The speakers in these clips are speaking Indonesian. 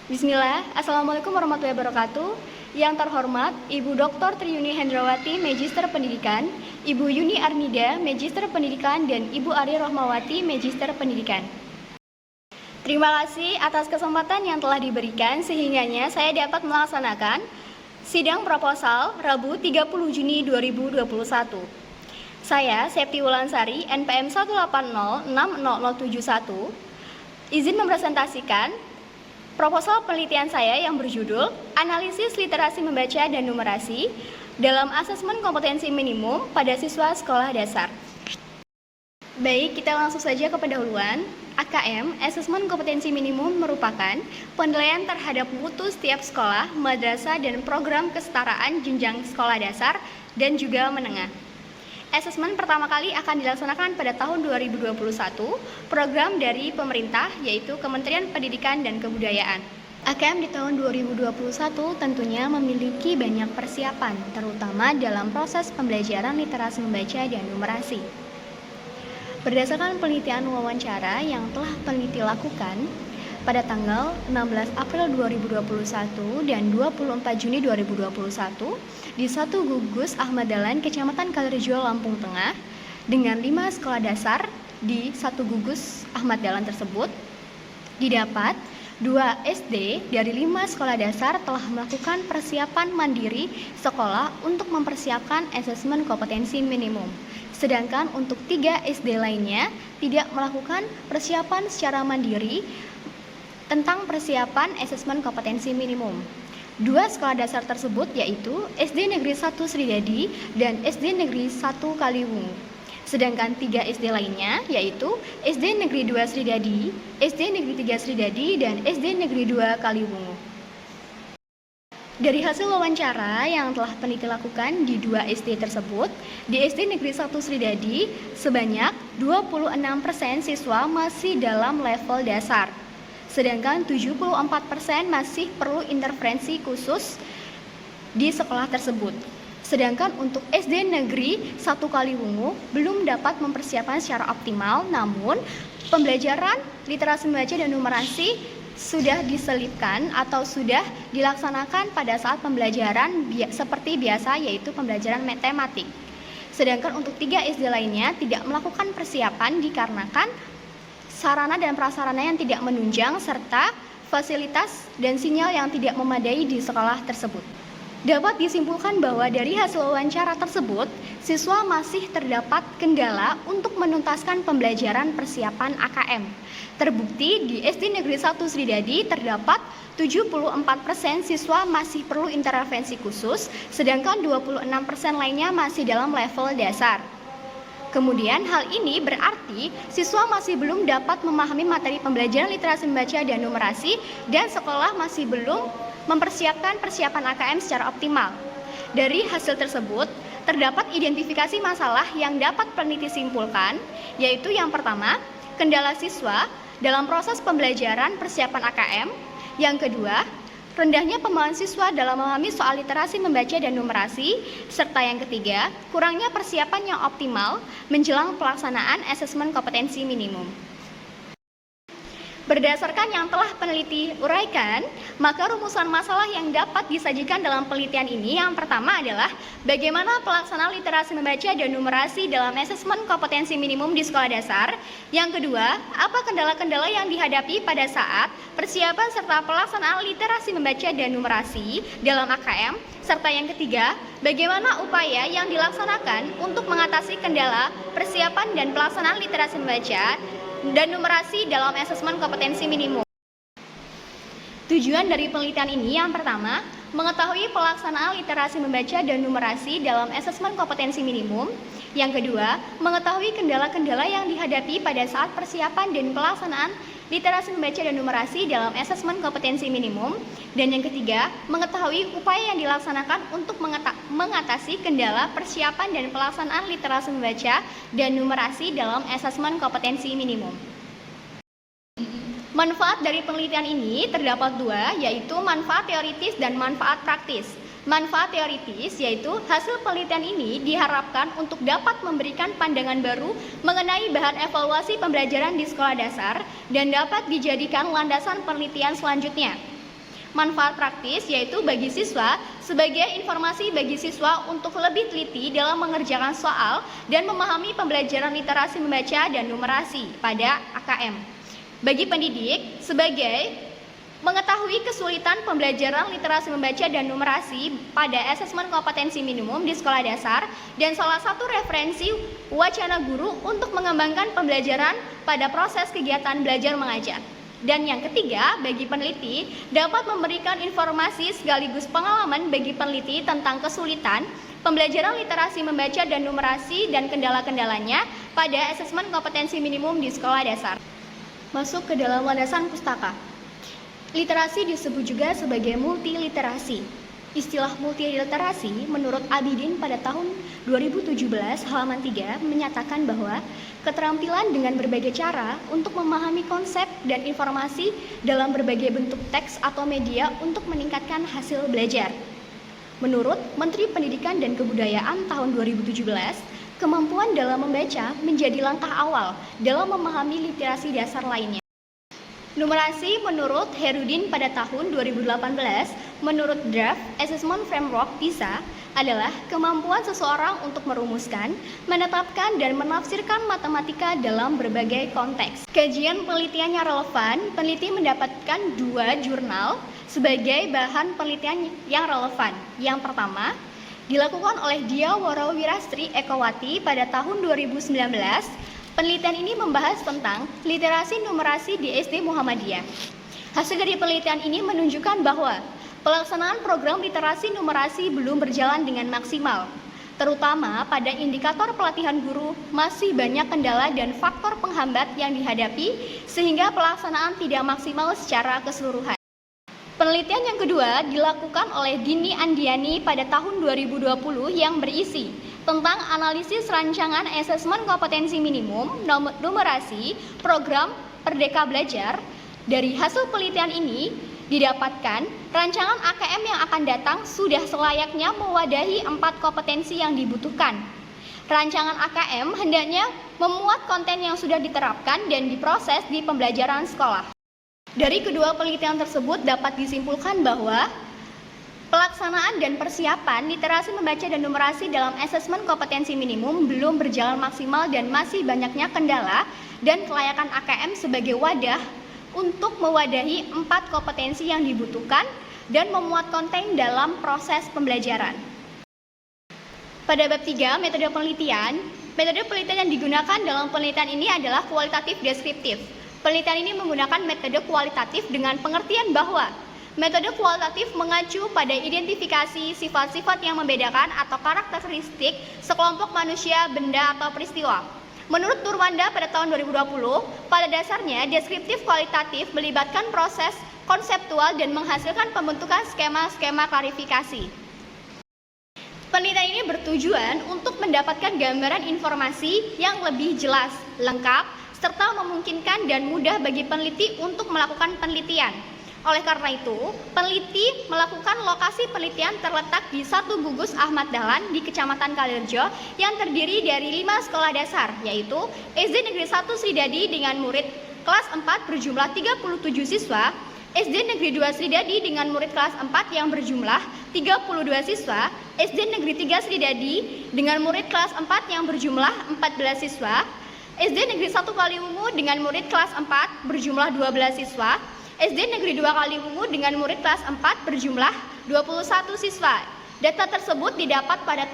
Bismillah, Assalamualaikum warahmatullahi wabarakatuh. Yang terhormat Ibu Dr. Triyuni Hendrawati, Magister Pendidikan, Ibu Yuni Armida, Magister Pendidikan, dan Ibu Ari Rohmawati, Magister Pendidikan. Terima kasih atas kesempatan yang telah diberikan sehingganya saya dapat melaksanakan sidang proposal Rabu 30 Juni 2021. Saya, Septi Wulansari, NPM 180600071, izin mempresentasikan proposal penelitian saya yang berjudul Analisis Literasi Membaca dan Numerasi dalam Asesmen Kompetensi Minimum pada Siswa Sekolah Dasar. Baik, kita langsung saja ke pendahuluan. AKM, Asesmen Kompetensi Minimum, merupakan penilaian terhadap mutu setiap sekolah, madrasah, dan program kesetaraan jenjang sekolah dasar dan juga menengah. Asesmen pertama kali akan dilaksanakan pada tahun 2021, program dari pemerintah yaitu Kementerian Pendidikan dan Kebudayaan. AKM di tahun 2021 tentunya memiliki banyak persiapan, terutama dalam proses pembelajaran literasi membaca dan numerasi. Berdasarkan penelitian wawancara yang telah peneliti lakukan, pada tanggal 16 April 2021 dan 24 Juni 2021 di 1 Gugus Ahmad Dahlan, Kecamatan Kalirejo, Lampung Tengah, dengan 5 sekolah dasar di 1 Gugus Ahmad Dahlan tersebut, didapat 2 SD dari 5 sekolah dasar telah melakukan persiapan mandiri sekolah untuk mempersiapkan asesmen kompetensi minimum. Sedangkan untuk 3 SD lainnya tidak melakukan persiapan secara mandiri tentang persiapan asesmen kompetensi minimum. 2 sekolah dasar tersebut yaitu SD Negeri 1 Sridadi dan SD Negeri 1 Kaliwungu. Sedangkan 3 SD lainnya yaitu SD Negeri 2 Sridadi, SD Negeri 3 Sridadi, dan SD Negeri 2 Kaliwungu. Dari hasil wawancara yang telah peneliti lakukan di 2 SD tersebut, di SD Negeri 1 Sridadi sebanyak 26% siswa masih dalam level dasar. Sedangkan 74% masih perlu intervensi khusus di sekolah tersebut. Sedangkan untuk SD Negeri 1 Kaliwungu belum dapat mempersiapkan secara optimal, namun pembelajaran literasi membaca dan numerasi sudah diselipkan atau sudah dilaksanakan pada saat pembelajaran seperti biasa, yaitu pembelajaran matematik. Sedangkan untuk 3 SD lainnya tidak melakukan persiapan dikarenakan sarana dan prasarana yang tidak menunjang serta fasilitas dan sinyal yang tidak memadai di sekolah tersebut. Dapat disimpulkan bahwa dari hasil wawancara tersebut, siswa masih terdapat kendala untuk menuntaskan pembelajaran persiapan AKM. Terbukti di SD Negeri 1 Sridadi terdapat 74% siswa masih perlu intervensi khusus, sedangkan 26% lainnya masih dalam level dasar. Kemudian hal ini berarti siswa masih belum dapat memahami materi pembelajaran literasi membaca dan numerasi dan sekolah masih belum mempersiapkan persiapan AKM secara optimal. Dari hasil tersebut, terdapat identifikasi masalah yang dapat peneliti simpulkan, yaitu yang pertama, kendala siswa dalam proses pembelajaran persiapan AKM. Yang kedua, rendahnya pemahaman siswa dalam memahami soal literasi membaca dan numerasi, serta yang ketiga, kurangnya persiapan yang optimal menjelang pelaksanaan asesmen kompetensi minimum. Berdasarkan yang telah peneliti uraikan, maka rumusan masalah yang dapat disajikan dalam penelitian ini yang pertama adalah bagaimana pelaksanaan literasi membaca dan numerasi dalam asesmen kompetensi minimum di sekolah dasar. Yang kedua, apa kendala-kendala yang dihadapi pada saat persiapan serta pelaksanaan literasi membaca dan numerasi dalam AKM. Serta yang ketiga, bagaimana upaya yang dilaksanakan untuk mengatasi kendala persiapan dan pelaksanaan literasi membaca dan numerasi dalam asesmen kompetensi minimum. Tujuan dari penelitian ini yang pertama, mengetahui pelaksanaan literasi membaca dan numerasi dalam asesmen kompetensi minimum. Yang kedua, mengetahui kendala-kendala yang dihadapi pada saat persiapan dan pelaksanaan literasi membaca dan numerasi dalam asesmen kompetensi minimum. Dan yang ketiga, mengetahui upaya yang dilaksanakan untuk mengatasi kendala persiapan dan pelaksanaan literasi membaca dan numerasi dalam asesmen kompetensi minimum. Manfaat dari penelitian ini terdapat 2, yaitu manfaat teoritis dan manfaat praktis. Manfaat teoritis yaitu hasil penelitian ini diharapkan untuk dapat memberikan pandangan baru mengenai bahan evaluasi pembelajaran di sekolah dasar dan dapat dijadikan landasan penelitian selanjutnya. Manfaat praktis yaitu bagi siswa sebagai informasi bagi siswa untuk lebih teliti dalam mengerjakan soal dan memahami pembelajaran literasi membaca dan numerasi pada AKM. Bagi pendidik sebagai mengetahui kesulitan pembelajaran literasi membaca dan numerasi pada asesmen kompetensi minimum di sekolah dasar dan salah satu referensi wacana guru untuk mengembangkan pembelajaran pada proses kegiatan belajar mengajar. Dan yang ketiga, bagi peneliti dapat memberikan informasi sekaligus pengalaman bagi peneliti tentang kesulitan pembelajaran literasi membaca dan numerasi dan kendala-kendalanya pada asesmen kompetensi minimum di sekolah dasar. Masuk ke dalam landasan pustaka. Literasi disebut juga sebagai multiliterasi. Istilah multiliterasi menurut Abidin pada tahun 2017 halaman 3 menyatakan bahwa keterampilan dengan berbagai cara untuk memahami konsep dan informasi dalam berbagai bentuk teks atau media untuk meningkatkan hasil belajar. Menurut Menteri Pendidikan dan Kebudayaan tahun 2017, kemampuan dalam membaca menjadi langkah awal dalam memahami literasi dasar lainnya. Numerasi menurut Herudin pada tahun 2018, menurut Draft Assessment Framework PISA adalah kemampuan seseorang untuk merumuskan, menetapkan, dan menafsirkan matematika dalam berbagai konteks. Kajian penelitiannya relevan, peneliti mendapatkan 2 jurnal sebagai bahan penelitian yang relevan. Yang pertama, dilakukan oleh Dia Warawirastri Ekowati pada tahun 2019. Penelitian ini membahas tentang literasi numerasi di SD Muhammadiyah. Hasil dari penelitian ini menunjukkan bahwa pelaksanaan program literasi numerasi belum berjalan dengan maksimal, terutama pada indikator pelatihan guru masih banyak kendala dan faktor penghambat yang dihadapi sehingga pelaksanaan tidak maksimal secara keseluruhan. Penelitian yang kedua dilakukan oleh Dini Andiani pada tahun 2020 yang berisi tentang analisis rancangan asesmen kompetensi minimum numerasi program Merdeka Belajar. Dari hasil penelitian ini didapatkan rancangan AKM yang akan datang sudah selayaknya mewadahi 4 kompetensi yang dibutuhkan. Rancangan AKM hendaknya memuat konten yang sudah diterapkan dan diproses di pembelajaran sekolah. Dari kedua penelitian tersebut dapat disimpulkan bahwa pelaksanaan dan persiapan literasi membaca dan numerasi dalam asesmen kompetensi minimum belum berjalan maksimal dan masih banyaknya kendala dan kelayakan AKM sebagai wadah untuk mewadahi 4 kompetensi yang dibutuhkan dan memuat konten dalam proses pembelajaran. Pada bab 3, metode penelitian yang digunakan dalam penelitian ini adalah kualitatif deskriptif. Penelitian ini menggunakan metode kualitatif dengan pengertian bahwa metode kualitatif mengacu pada identifikasi sifat-sifat yang membedakan atau karakteristik sekelompok manusia, benda, atau peristiwa. Menurut Nurwanda pada tahun 2020, pada dasarnya deskriptif kualitatif melibatkan proses konseptual dan menghasilkan pembentukan skema-skema klarifikasi. Penelitian ini bertujuan untuk mendapatkan gambaran informasi yang lebih jelas, lengkap, serta memungkinkan dan mudah bagi peneliti untuk melakukan penelitian. Oleh karena itu, peneliti melakukan lokasi penelitian terletak di Satu Gugus Ahmad Dahlan di Kecamatan Kalirejo yang terdiri dari 5 sekolah dasar, yaitu SD Negeri 1 Sridadi dengan murid kelas 4 berjumlah 37 siswa, SD Negeri 2 Sridadi dengan murid kelas 4 yang berjumlah 32 siswa, SD Negeri 3 Sridadi dengan murid kelas 4 yang berjumlah 14 siswa, SD Negeri 1 Kaliwungu dengan murid kelas 4 berjumlah 12 siswa, SD Negeri 2 Kaliwungu dengan murid kelas 4 berjumlah 21 siswa. Data tersebut didapat pada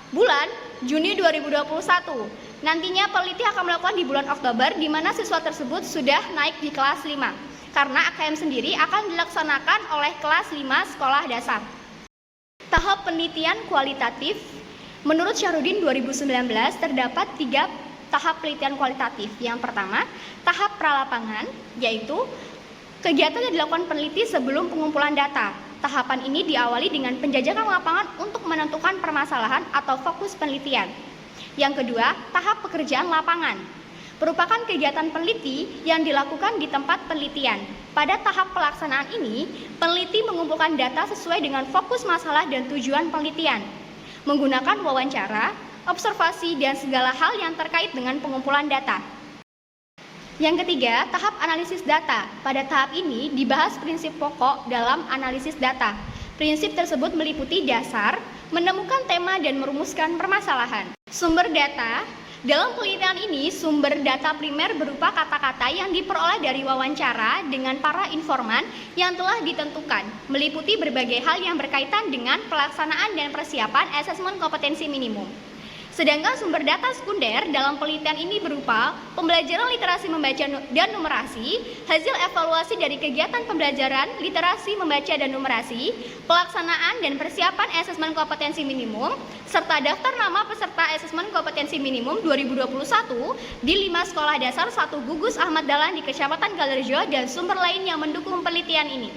bulan Juni 2021. Nantinya peneliti akan melakukan di bulan Oktober, di mana siswa tersebut sudah naik di kelas 5. Karena AKM sendiri akan dilaksanakan oleh kelas 5 sekolah dasar. Tahap penelitian kualitatif. Menurut Syahrudin 2019 terdapat 3 tahap penelitian kualitatif. Yang pertama, tahap pralapangan, yaitu kegiatan yang dilakukan peneliti sebelum pengumpulan data. Tahapan ini diawali dengan penjajakan lapangan untuk menentukan permasalahan atau fokus penelitian. Yang kedua, tahap pekerjaan lapangan. Merupakan kegiatan peneliti yang dilakukan di tempat penelitian. Pada tahap pelaksanaan ini, peneliti mengumpulkan data sesuai dengan fokus masalah dan tujuan penelitian, menggunakan wawancara, observasi, dan segala hal yang terkait dengan pengumpulan data. Yang ketiga, tahap analisis data. Pada tahap ini dibahas prinsip pokok dalam analisis data. Prinsip tersebut meliputi dasar, menemukan tema dan merumuskan permasalahan. Sumber data. Dalam penelitian ini, sumber data primer berupa kata-kata yang diperoleh dari wawancara dengan para informan yang telah ditentukan, meliputi berbagai hal yang berkaitan dengan pelaksanaan dan persiapan asesmen kompetensi minimum. Sedangkan sumber data sekunder dalam penelitian ini berupa pembelajaran literasi membaca dan numerasi, hasil evaluasi dari kegiatan pembelajaran literasi membaca dan numerasi, pelaksanaan dan persiapan asesmen kompetensi minimum, serta daftar nama peserta asesmen kompetensi minimum 2021 di 5 sekolah dasar 1 Gugus Ahmad Dahlan di Kecamatan Galerejo dan sumber lain yang mendukung penelitian ini.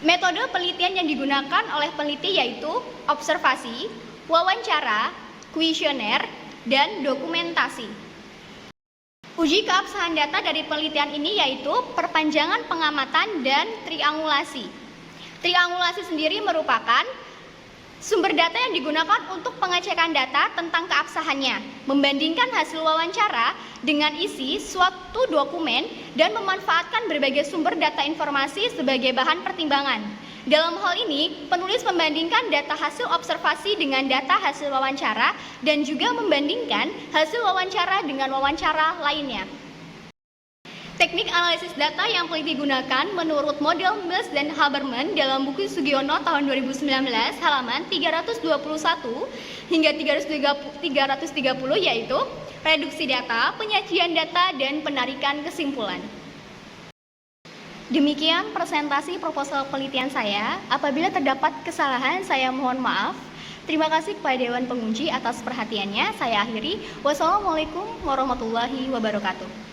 Metode penelitian yang digunakan oleh peneliti yaitu observasi, wawancara, kuesioner, dan dokumentasi. Uji keabsahan data dari penelitian ini yaitu perpanjangan pengamatan dan triangulasi. Triangulasi sendiri merupakan sumber data yang digunakan untuk pengecekan data tentang keabsahannya, membandingkan hasil wawancara dengan isi suatu dokumen dan memanfaatkan berbagai sumber data informasi sebagai bahan pertimbangan. Dalam hal ini, penulis membandingkan data hasil observasi dengan data hasil wawancara dan juga membandingkan hasil wawancara dengan wawancara lainnya. Teknik analisis data yang peneliti gunakan menurut model Mills dan Haberman dalam buku Sugiono tahun 2019 halaman 321 hingga 330 yaitu reduksi data, penyajian data, dan penarikan kesimpulan. Demikian presentasi proposal penelitian saya. Apabila terdapat kesalahan, saya mohon maaf. Terima kasih kepada Dewan Penguji atas perhatiannya. Saya akhiri. Wassalamualaikum warahmatullahi wabarakatuh.